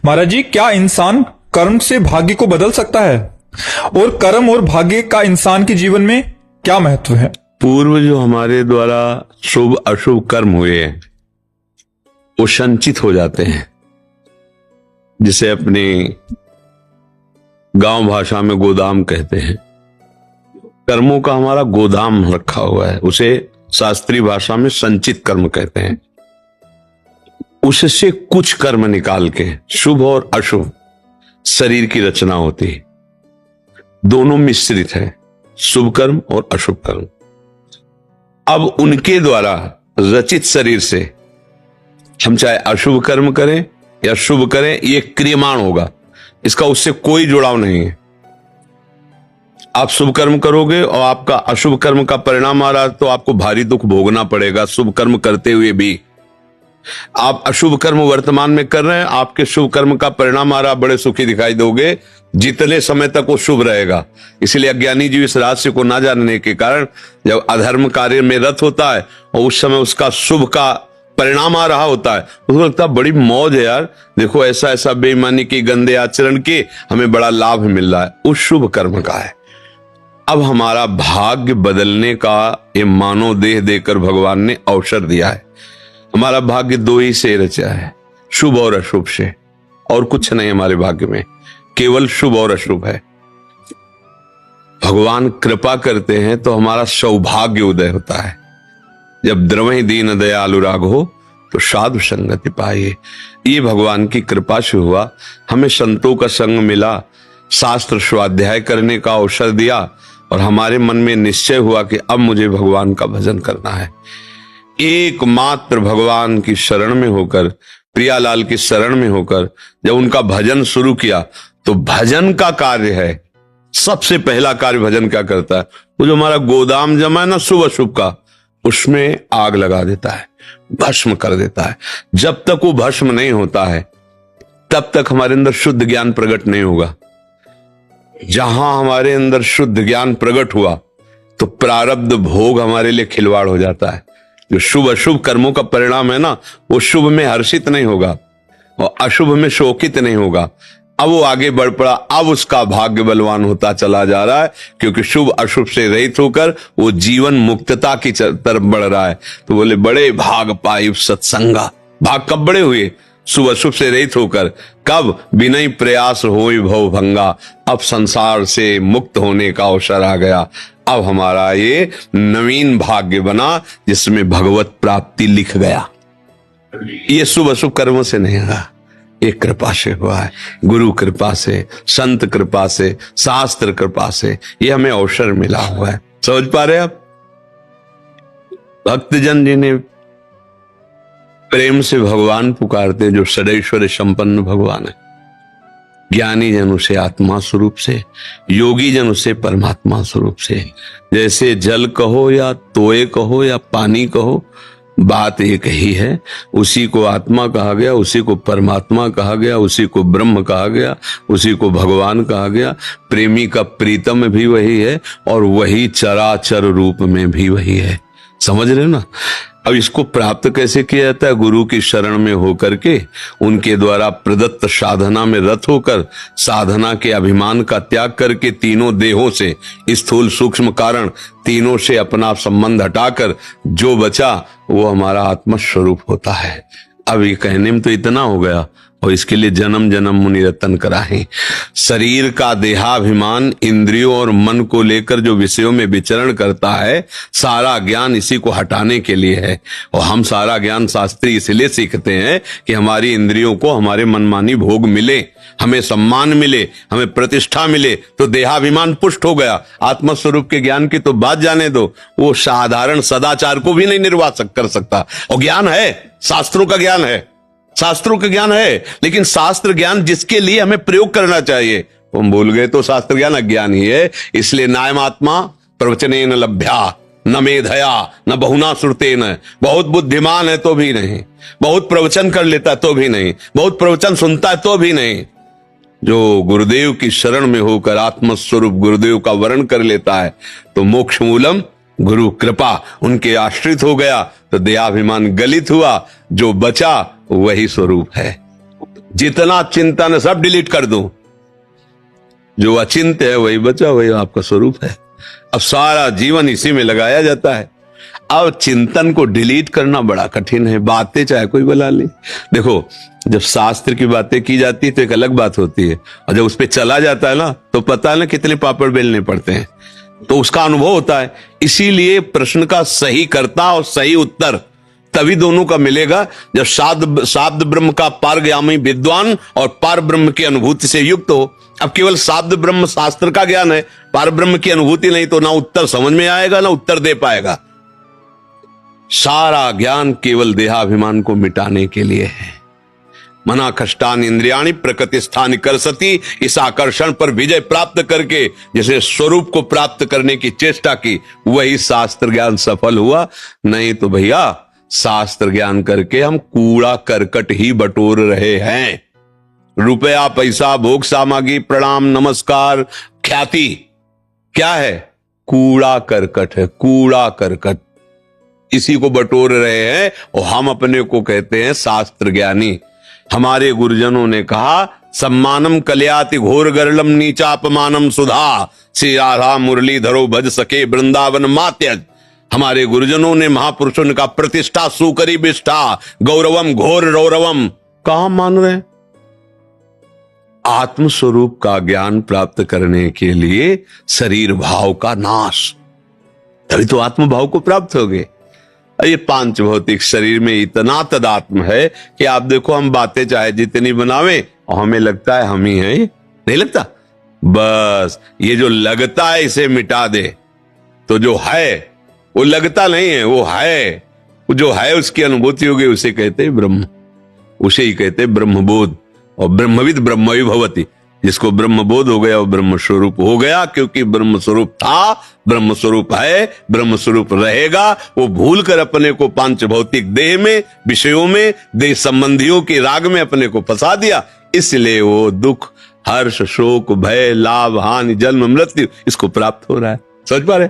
महाराज जी, क्या इंसान कर्म से भाग्य को बदल सकता है? और कर्म और भाग्य का इंसान के जीवन में क्या महत्व है? पूर्व जो हमारे द्वारा शुभ अशुभ कर्म हुए हैं वो संचित हो जाते हैं, जिसे अपनी गांव भाषा में गोदाम कहते हैं। कर्मों का हमारा गोदाम रखा हुआ है, उसे शास्त्रीय भाषा में संचित कर्म कहते हैं। उससे कुछ कर्म निकाल के शुभ और अशुभ शरीर की रचना होती है। दोनों मिश्रित है, शुभ कर्म और अशुभ कर्म। अब उनके द्वारा रचित शरीर से हम चाहे अशुभ कर्म करें या शुभ करें, ये क्रियमाण होगा, इसका उससे कोई जुड़ाव नहीं है। आप शुभ कर्म करोगे और आपका अशुभ कर्म का परिणाम आ रहा तो आपको भारी दुख भोगना पड़ेगा शुभ कर्म करते हुए भी। आप अशुभ कर्म वर्तमान में कर रहे हैं, आपके शुभ कर्म का परिणाम आ रहा, बड़े सुखी दिखाई दोगे जितने समय तक वो शुभ रहेगा। इसलिए अज्ञानी जीव इस रहस्य को ना जानने के कारण जब अधर्म कार्य में रत होता है और उस समय उसका शुभ का परिणाम आ रहा होता है, उसको लगता है बड़ी मौज है यार, देखो ऐसा ऐसा बेईमानी की गंदे आचरण के हमें बड़ा लाभ मिल रहा है, उस शुभ कर्म का है। अब हमारा भाग्य बदलने का ये मानव देह देकर भगवान ने अवसर दिया है। हमारा भाग्य दो ही से रचा है, शुभ और अशुभ से, और कुछ नहीं हमारे भाग्य में, केवल शुभ और अशुभ है। भगवान कृपा करते हैं तो हमारा सौभाग्य उदय होता है। जब द्रवहि दीन दयालु राघो तो साधु संगति पाइए। ये भगवान की कृपा से हुआ। हमें संतों का संग मिला, शास्त्र स्वाध्याय करने का अवसर दिया और हमारे मन में निश्चय हुआ कि अब मुझे भगवान का भजन करना है। एकमात्र भगवान की शरण में होकर, प्रियालाल की शरण में होकर जब उनका भजन शुरू किया तो भजन का कार्य है, सबसे पहला कार्य भजन क्या करता है, वो जो हमारा गोदाम जमा है ना शुभ अशुभ का, उसमें आग लगा देता है, भस्म कर देता है। जब तक वो भस्म नहीं होता है तब तक हमारे अंदर शुद्ध ज्ञान प्रकट नहीं होगा। जहां हमारे अंदर शुद्ध ज्ञान प्रकट हुआ तो प्रारब्ध भोग हमारे लिए खिलवाड़ हो जाता है। जो शुभ अशुभ कर्मों का परिणाम है ना, वो शुभ में हर्षित नहीं होगा और अशुभ में शोकित नहीं होगा। अब वो आगे बढ़ पड़ा, अब उसका भाग्य बलवान होता चला जा रहा है, क्योंकि शुभ अशुभ से रहित होकर वो जीवन मुक्तता की तरफ बढ़ रहा है। तो बोले बड़े भाग पाई सत्संगा। भाग कब बड़े हुए? शुभ अशुभ से रहित होकर। कब? बिना प्रयास होई भव भंगा। अब संसार से मुक्त होने का अवसर आ गया। अब हमारा ये नवीन भाग्य बना जिसमें भगवत प्राप्ति लिख गया। ये शुभ अशुभ कर्मों से नहीं हुआ, एक कृपा से हुआ है, गुरु कृपा से, संत कृपा से, शास्त्र कृपा से ये हमें अवसर मिला हुआ है। समझ पा रहे आप? भक्तजन जिन्हें प्रेम से भगवान पुकारते, जो सदैश्वर्य संपन्न भगवान है, ज्ञानी जन उसे आत्मा स्वरूप से, योगी जन उसे परमात्मा स्वरूप से। जैसे जल कहो या तोय कहो या पानी कहो, बात एक ही है। उसी को आत्मा कहा गया, उसी को परमात्मा कहा गया, उसी को ब्रह्म कहा गया, उसी को भगवान कहा गया। प्रेमी का प्रीतम भी वही है और वही चराचर रूप में भी वही है। समझ रहे ना? अब इसको प्राप्त कैसे किया जाता है? गुरु की शरण में होकर के, उनके द्वारा प्रदत्त साधना में रत होकर, साधना के अभिमान का त्याग करके, तीनों देहों से, स्थूल सूक्ष्म कारण तीनों से अपना संबंध हटाकर जो बचा वो हमारा आत्मस्वरूप होता है। अब ये कहने में तो इतना हो गया, और इसके लिए जन्म जन्म मुनि रतन कराहे। शरीर का देहाभिमान इंद्रियों और मन को लेकर जो विषयों में विचरण करता है, सारा ज्ञान इसी को हटाने के लिए है। और हम सारा ज्ञान शास्त्री इसलिए सीखते हैं कि हमारी इंद्रियों को हमारे मनमानी भोग मिले, हमें सम्मान मिले, हमें प्रतिष्ठा मिले। तो देहाभिमान पुष्ट हो गया। आत्मस्वरूप के ज्ञान की तो बात जाने दो, वो साधारण सदाचार को भी नहीं निर्वाह कर सकता। और ज्ञान है, शास्त्रों का ज्ञान है, शास्त्रों का ज्ञान है, लेकिन शास्त्र ज्ञान जिसके लिए हमें प्रयोग करना चाहिए हम भूल गए, तो शास्त्र ज्ञान अज्ञान ही है। इसलिए नायमात्मा प्रवचनेन लभ्या न मेधया न बहुना श्रुतेन। बहुत बुद्धिमान है तो भी नहीं, बहुत प्रवचन कर लेता तो भी नहीं, बहुत प्रवचन सुनता है तो भी नहीं। जो गुरुदेव की शरण में होकर आत्मस्वरूप गुरुदेव का वर्ण कर लेता है तो मोक्ष मूलम गुरु कृपा उनके आश्रित हो गया, तो दयाभिमान गलित हुआ, जो बचा वही स्वरूप है। जितना चिंतन है सब डिलीट कर दो, जो अचिंत्य है वही बचा, वही आपका स्वरूप है। अब सारा जीवन इसी में लगाया जाता है। अब चिंतन को डिलीट करना बड़ा कठिन है, बातें चाहे कोई बना ले। देखो, जब शास्त्र की बातें की जाती है तो एक अलग बात होती है, और जब उस पर चला जाता है ना तो पता है ना कितने पापड़ बेलने पड़ते हैं, तो उसका अनुभव होता है। इसीलिए प्रश्न का सही कर्ता और सही उत्तर तभी दोनों का मिलेगा जब शाब्द ब्रह्म का पारगामी विद्वान और पार ब्रह्म की अनुभूति से युक्त हो। अब केवल शाब्द ब्रह्म शास्त्र का ज्ञान है, पार ब्रह्म की अनुभूति नहीं, तो ना उत्तर समझ में आएगा ना उत्तर दे पाएगा। सारा ज्ञान केवल देहाभिमान को मिटाने के लिए है। मना कष्टान इंद्रियाणि प्रकृति स्थान कर सती, इस आकर्षण पर विजय प्राप्त करके जैसे स्वरूप को प्राप्त करने की चेष्टा की, वही शास्त्र ज्ञान सफल हुआ। नहीं तो भैया शास्त्र ज्ञान करके हम कूड़ा करकट ही बटोर रहे हैं। रुपया, पैसा, भोग सामग्री, प्रणाम, नमस्कार, ख्याति क्या है? कूड़ा करकट है, कूड़ा करकट। इसी को बटोर रहे हैं और हम अपने को कहते हैं शास्त्र ज्ञानी। हमारे गुरुजनों ने कहा, सम्मानम कल्याति घोर गरलम नीचापमानम सुधा, श्री राधा मुरली धरो भज सके वृंदावन मात्यज। हमारे गुरुजनों ने, महापुरुषों ने कहा, प्रतिष्ठा सुकरी विष्ठा गौरवम घोर रौरवम। कहां मान रहे हैं? आत्मस्वरूप का ज्ञान प्राप्त करने के लिए शरीर भाव का नाश, तभी तो आत्म भाव को प्राप्त होगे। ये पांच भौतिक शरीर में इतना तदात्म है कि आप देखो, हम बातें चाहे जितनी बनावे और हमें लगता है हम ही हैं, नहीं लगता? बस ये जो लगता है इसे मिटा दे, तो जो है वो लगता नहीं है, वो है। वो जो है उसकी अनुभूति होगी, उसे कहते हैं ब्रह्म, उसे ही कहते हैं ब्रह्मबोध। और ब्रह्मविद ब्रह्मवि भवति, जिसको ब्रह्मबोध हो गया वो ब्रह्म स्वरूप हो गया, क्योंकि ब्रह्म स्वरूप था, ब्रह्म स्वरूप है, ब्रह्म स्वरूप रहेगा। वो भूल कर अपने को पांच भौतिक देह में, विषयों में, देह संबंधियों के राग में अपने को फंसा दिया, इसलिए वो दुख, हर्ष, शोक, भय, लाभ, हानि, जन्म, मृत्यु इसको प्राप्त हो रहा है। समझ पा रहे?